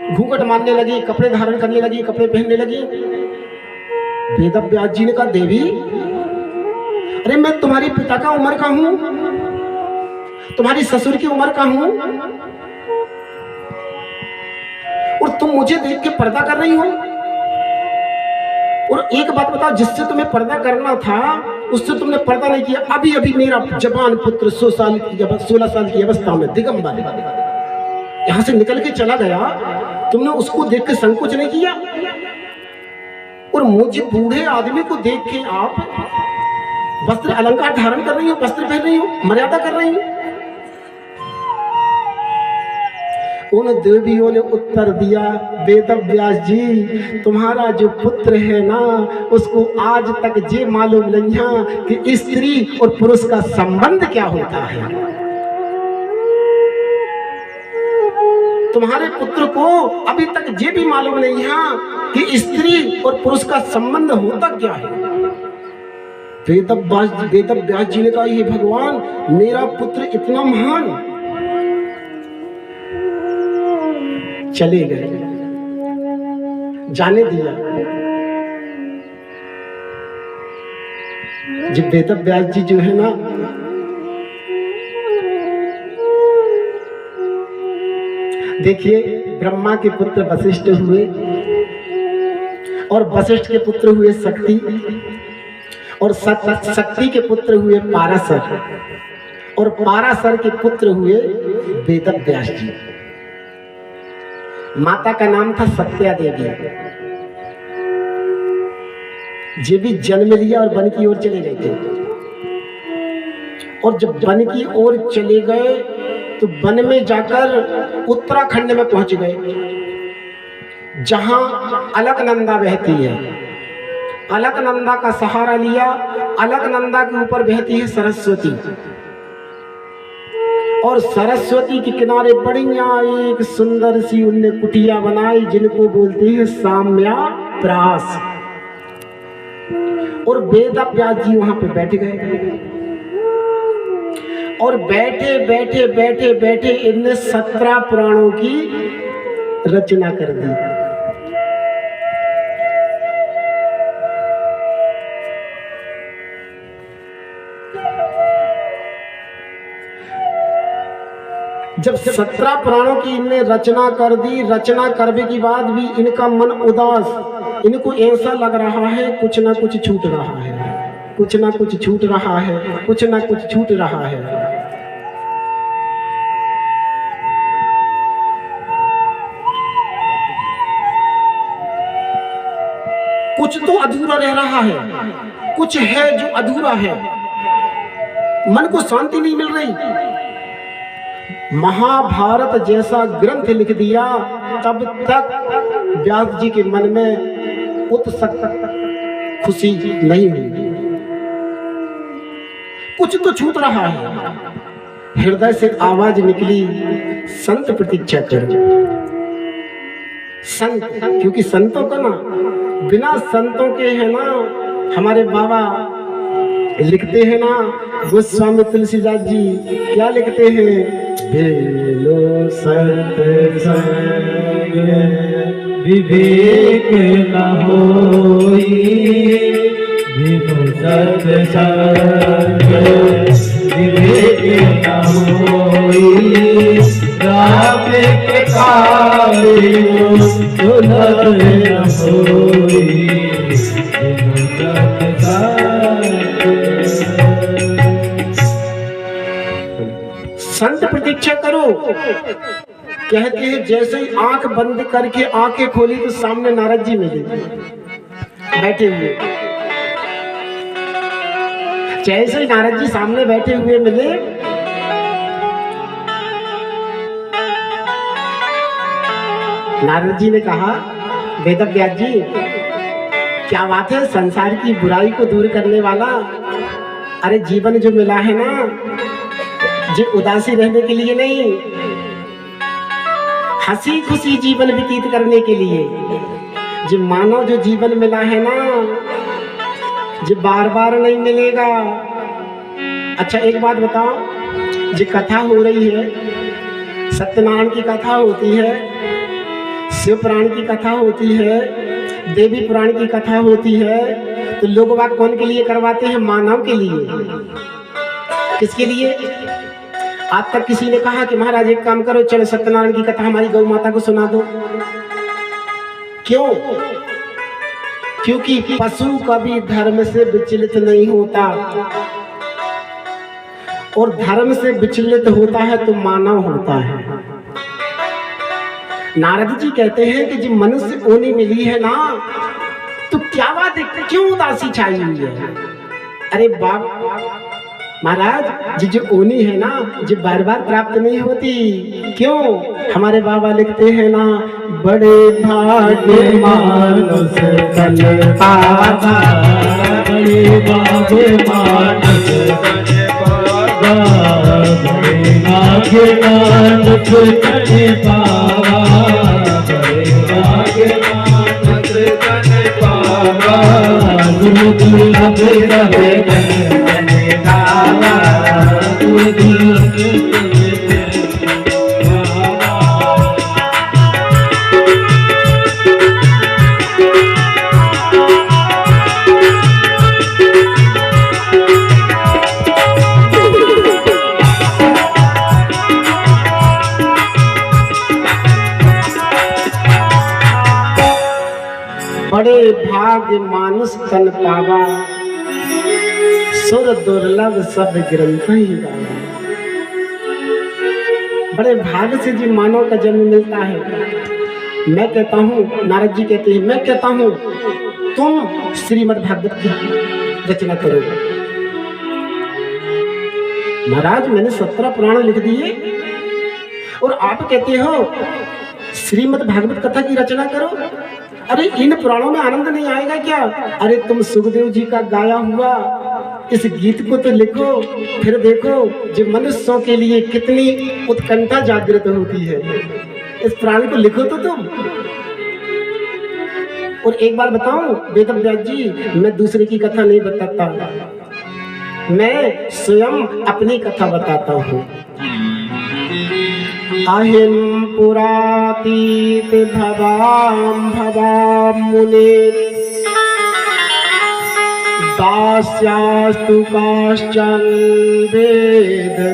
घूंघट मारने लगी, कपड़े धारण करने लगी, कपड़े पहनने लगी। वेद व्यास जी ने कहा, देवी अरे मैं तुम्हारी पिता का उम्र का हूं, तुम्हारी ससुर की उम्र का हूं, और तुम मुझे देख के पर्दा कर रही हो। और एक बात बताओ, जिससे तुम्हें पर्दा करना था उससे तुमने पर्दा नहीं किया। अभी अभी मेरा जवान पुत्र 16 साल की अवस्था में दिगंबर यहां से निकल के चला गया, तुमने उसको देख के संकोच नहीं किया, और मुझे बूढ़े आदमी को देख के आप वस्त्र अलंकार धारण कर रही हो, वस्त्र पहन रही हो, मर्यादा कर रही हो। उन देवियों ने उत्तर दिया, वेद व्यास जी तुम्हारा जो पुत्र है ना, उसको आज तक ये मालूम नहीं है कि स्त्री और पुरुष का संबंध क्या होता है। तुम्हारे पुत्र को अभी तक ये भी मालूम नहीं है कि स्त्री और पुरुष का संबंध होता क्या है। वेद व्यास जी ने कहा, ये भगवान मेरा पुत्र इतना महान। चले गए, जाने दिया। जब वेद व्यास जी जो है ना, देखिए ब्रह्मा के पुत्र वशिष्ठ हुए, और वशिष्ठ के पुत्र हुए शक्ति, और शक्ति के पुत्र हुए पाराशर, और पाराशर के पुत्र हुए वेद व्यास जी। माता का नाम था सत्या देवी। जे भी जन्म लिया और वन की ओर चले गए थे, और जब वन की ओर चले गए तो वन में जाकर उत्तराखंड में पहुंच गए, जहां अलकनंदा बहती है। अलकनंदा का सहारा लिया, अलकनंदा के ऊपर बहती है सरस्वती, और सरस्वती के किनारे बढ़िया एक सुंदर सी उनने कुटिया बनाई, जिनको बोलते हैं साम्या प्रास। और वेद व्यास जी वहां पे बैठ गए, और बैठे बैठे बैठे बैठे इनने 17 पुराणों की रचना कर दी। जब 17 पुराणों की इनने रचना कर दी, रचना करने के बाद भी इनका मन उदास, इनको ऐसा लग रहा है कुछ ना कुछ छूट रहा है, कुछ ना कुछ छूट रहा है, कुछ ना कुछ छूट रहा है। कुछ तो अधूरा रह रहा है, कुछ है जो अधूरा है, मन को शांति नहीं मिल रही। महाभारत जैसा ग्रंथ लिख दिया, तब तक व्यास जी के मन में उत्सुक खुशी नहीं हुई। कुछ तो छूट रहा है। हृदय से आवाज निकली, संत प्रतीक्षा करो। संत, क्योंकि संतों का ना, बिना संतों के है ना, हमारे बाबा लिखते हैं ना, गोस्वामी तुलसीदास जी क्या लिखते हैं, बेलो संत संग विवेक न होई, बिनु संत संग विवेक न होई, राम के कार्य सुलभ न होई, बिनु संत संत प्रतीक्षा करो। कहते हैं जैसे ही आंख बंद करके आंखें खोली तो सामने नारद जी मिले बैठे हुए। जैसे ही नारद जी सामने बैठे हुए मिले, नारद जी ने कहा, वेद व्यास जी क्या बात है, संसार की बुराई को दूर करने वाला। अरे जीवन जो मिला है ना, जो उदासी रहने के लिए नहीं, हंसी खुशी जीवन व्यतीत करने के लिए। जो मानव जो जीवन मिला है ना, जो बार बार नहीं मिलेगा। अच्छा एक बात बताओ, जो कथा हो रही है, सत्यनारायण की कथा होती है, शिव पुराण की कथा होती है, देवी पुराण की कथा होती है, तो लोग बाग कौन के लिए करवाते हैं? मानव के लिए। किसके लिए? आज तक किसी ने कहा कि महाराज एक काम करो, चलो सत्यनारायण की कथा हमारी गौ माता को सुना दो? क्यों? क्योंकि पशु कभी धर्म से विचलित नहीं होता, और धर्म से विचलित होता है तो मानव होता है। नारद जी कहते हैं कि जब मनुष्य ओनी मिली है ना, तो क्या बात है, क्यों उदासी छाई हुई है? अरे बाप महाराज जी, जो ओनी है ना, जो बार बार प्राप्त नहीं होती। क्यों? हमारे बाबा लिखते हैं ना, बड़े भाग्य मानुष तन पावा, बड़े भाग्य मानुष तन पावा, बड़े भाग्य मानुष तन पावा, बड़े भाग्य मानुष तन पावा, दुर्लभ रहे बड़े भाग्य मानुष तन पावा, सुर दुर्लभ सब ग्रंथ ही गावा। बड़े भाग्य से जी मानव का जन्म मिलता है। मैं कहता हूँ, नारद जी कहते हैं, मैं कहता हूँ तुम श्रीमद् भागवत की रचना करो। महाराज मैंने 17 पुराण लिख दिए और आप कहते हो श्रीमद् भागवत कथा की रचना करो। अरे इन पुराणों में आनंद नहीं आएगा क्या? अरे तुम सुखदेव जी का गाया हुआ इस गीत को तो लिखो, फिर देखो जो मनुष्यों के लिए कितनी उत्कंठा जागृत होती है। इस पुराण को लिखो तो तुम। और एक बार बताऊं वेदव्यास जी, मैं दूसरे की कथा नहीं बताता, मैं स्वयं अपनी कथा बताता हूँ। अहिं पुरातीत भवाम भवाम मुने, दास्यास्तु काश्चन वेदवादिनां।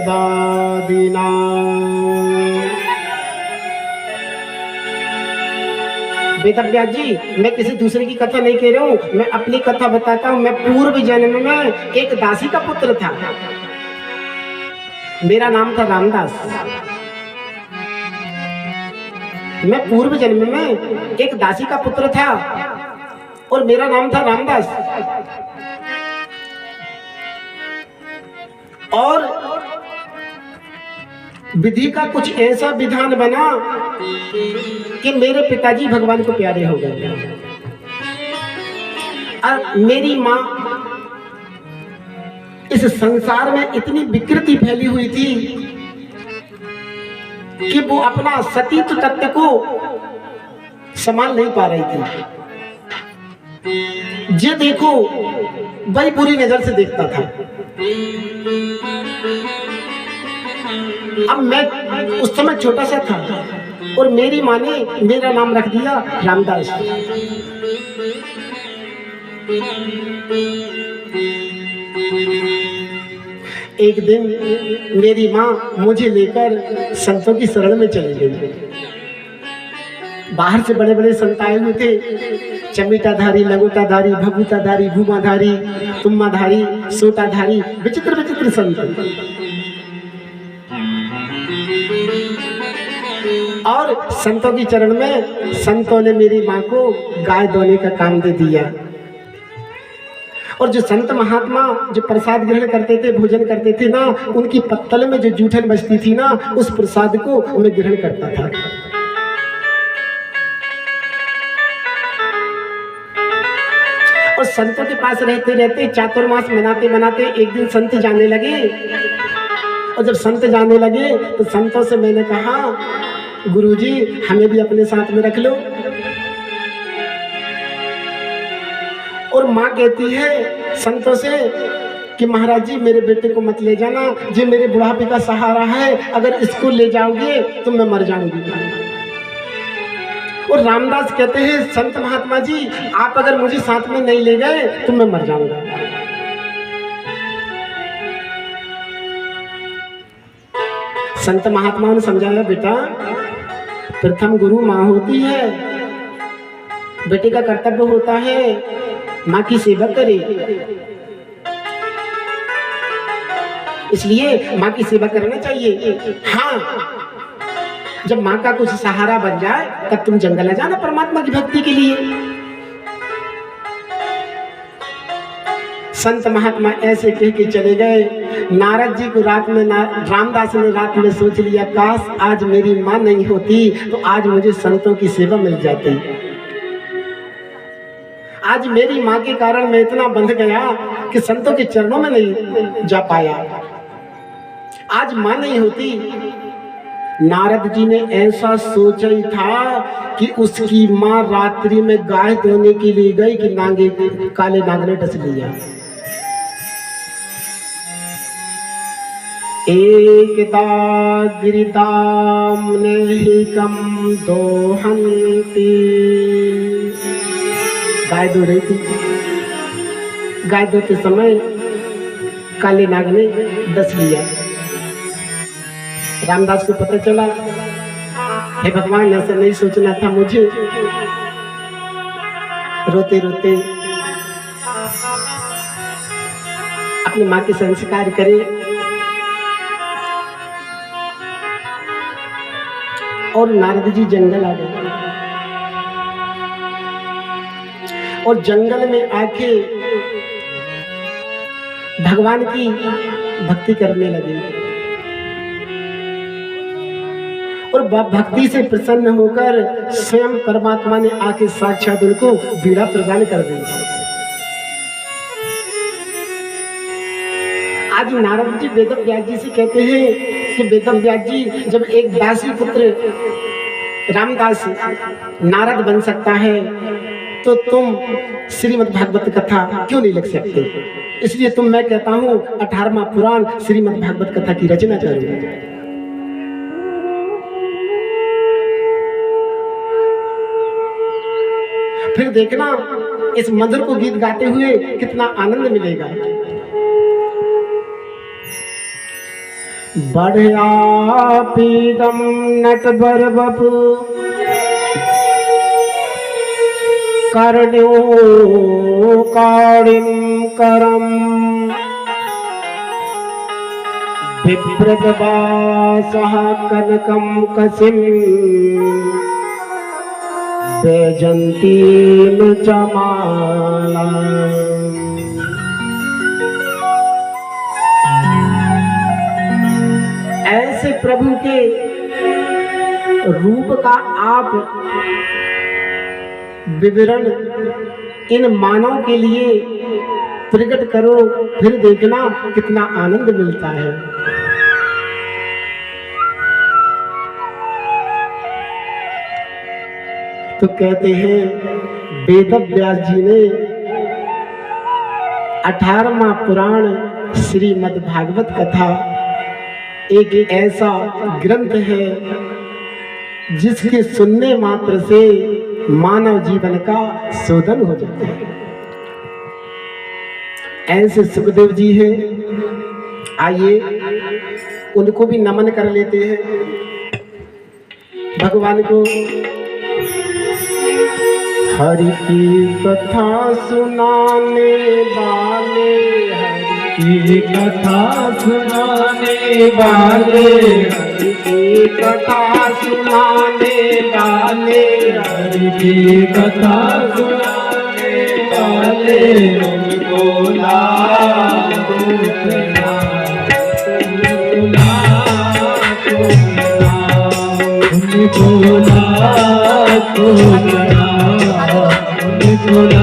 वेदव्यास जी, मैं किसी दूसरे की कथा नहीं कह रहा हूँ, मैं अपनी कथा बताता हूँ। मैं पूर्व जन्म में एक दासी का पुत्र था, मेरा नाम था रामदास। मैं पूर्व जन्म में एक दासी का पुत्र था और मेरा नाम था रामदास। और विधि का कुछ ऐसा विधान बना कि मेरे पिताजी भगवान को प्यारे हो गए। और मेरी माँ इस संसार में इतनी विकृति फैली हुई थी कि वो अपना सतीत्व तत्व को संभाल नहीं पा रही थी। ये देखो वही बुरी नजर से देखता था। अब मैं उस समय छोटा सा था और मेरी माँ ने मेरा नाम रख दिया रामदास। एक दिन मेरी माँ मुझे लेकर संतों की शरण में चली गई। बाहर से बड़े बड़े संत आए हुए थे, चमीटाधारी, लगोटाधारी, भभूताधारी, भूमाधारी, तुम्माधारी, सोटाधारी, विचित्र विचित्र संत। और संतों की चरण में संतों ने मेरी माँ को गाय दोने का काम दे दिया। और जो संत महात्मा जो प्रसाद ग्रहण करते थे, भोजन करते थे ना, उनकी पत्तल में जो जूठन बचती थी ना, उस प्रसाद को मैं ग्रहण करता था। और संतों के पास रहते रहते चातुर्मास मनाते मनाते एक दिन संत जाने लगे। और जब संत जाने लगे तो संतों से मैंने कहा, गुरुजी हमें भी अपने साथ में रख लो। और माँ कहती है संतों से कि महाराज जी मेरे बेटे को मत ले जाना, जो मेरे बुढ़ापे का सहारा है, अगर इसको ले जाओगे तो मैं मर जाऊंगी। और रामदास कहते हैं संत महात्मा जी आप अगर मुझे साथ में नहीं ले गए तो मैं मर जाऊंगा। संत महात्माओं ने समझाया बेटा प्रथम गुरु माँ होती है, बेटे का कर्तव्य होता है माँ की सेवा करे, इसलिए माँ की सेवा करना चाहिए। हाँ जब माँ का कुछ सहारा बन जाए तब तुम जंगल आ जाना परमात्मा की भक्ति के लिए। संत महात्मा ऐसे कह के चले गए। नारद जी को रात में रामदास ने रात में सोच लिया काश आज मेरी माँ नहीं होती तो आज मुझे संतों की सेवा मिल जाती। आज मेरी माँ के कारण मैं इतना बंध गया कि संतों के चरणों में नहीं जा पाया। आज माँ नहीं होती। नारद जी ने ऐसा सोचा ही था कि उसकी माँ रात्रि में गाय धोने के लिए गई कि नांगे काले नाग ने डस लिया। एकता गिरिताम नेहिकम दोहंती। गाय धो रही थी, गाय धोते समय काले नाग ने डस लिया। रामदास को पता चला हे भगवान ऐसा नहीं सोचना था मुझे। रोते रोते अपनी माँ के संस्कार करे और नारद जी जंगल आ गए और जंगल में आके भगवान की भक्ति करने लगे और भक्ति से प्रसन्न होकर स्वयं परमात्मा ने आके साक्षात उनको बीड़ा प्रदान कर दी। आज नारद जी वेदव्यास जी से कहते हैं कि वेदव्यास जी जब एक दासी पुत्र रामदास नारद बन सकता है तो तुम श्रीमद् भागवत कथा क्यों नहीं लिख सकते। इसलिए मैं कहता हूँ 18वां पुराण श्रीमद् भागवत कथा की रचना करो। फिर देखना इस मधुर को गीत गाते हुए कितना आनंद मिलेगा। बढ़िया पीडम नटवर बपु कर्ण्यो काणिम करम विप्रदवासः कनकम कसिम वैजंतीम चमाला। ऐसे प्रभु के रूप का आप विवरण इन मानव के लिए प्रकट करो, फिर देखना कितना आनंद मिलता है। तो कहते हैं वेदव्यास जी ने 18वां पुराण श्रीमद् भागवत कथा एक ऐसा ग्रंथ है जिसके सुनने मात्र से मानव जीवन का शोधन हो जाता है। ऐसे सुखदेव जी हैं, आइए उनको भी नमन कर लेते हैं भगवान को। हरि की कथा सुनाने वाले, हरि की कथा सुनाने वाले, हरि की कथा सुनाने वाले, हरि की कथा सुनाने वाले, उनको लाखों प्रणाम, उनको लाखों प्रणाम, उनको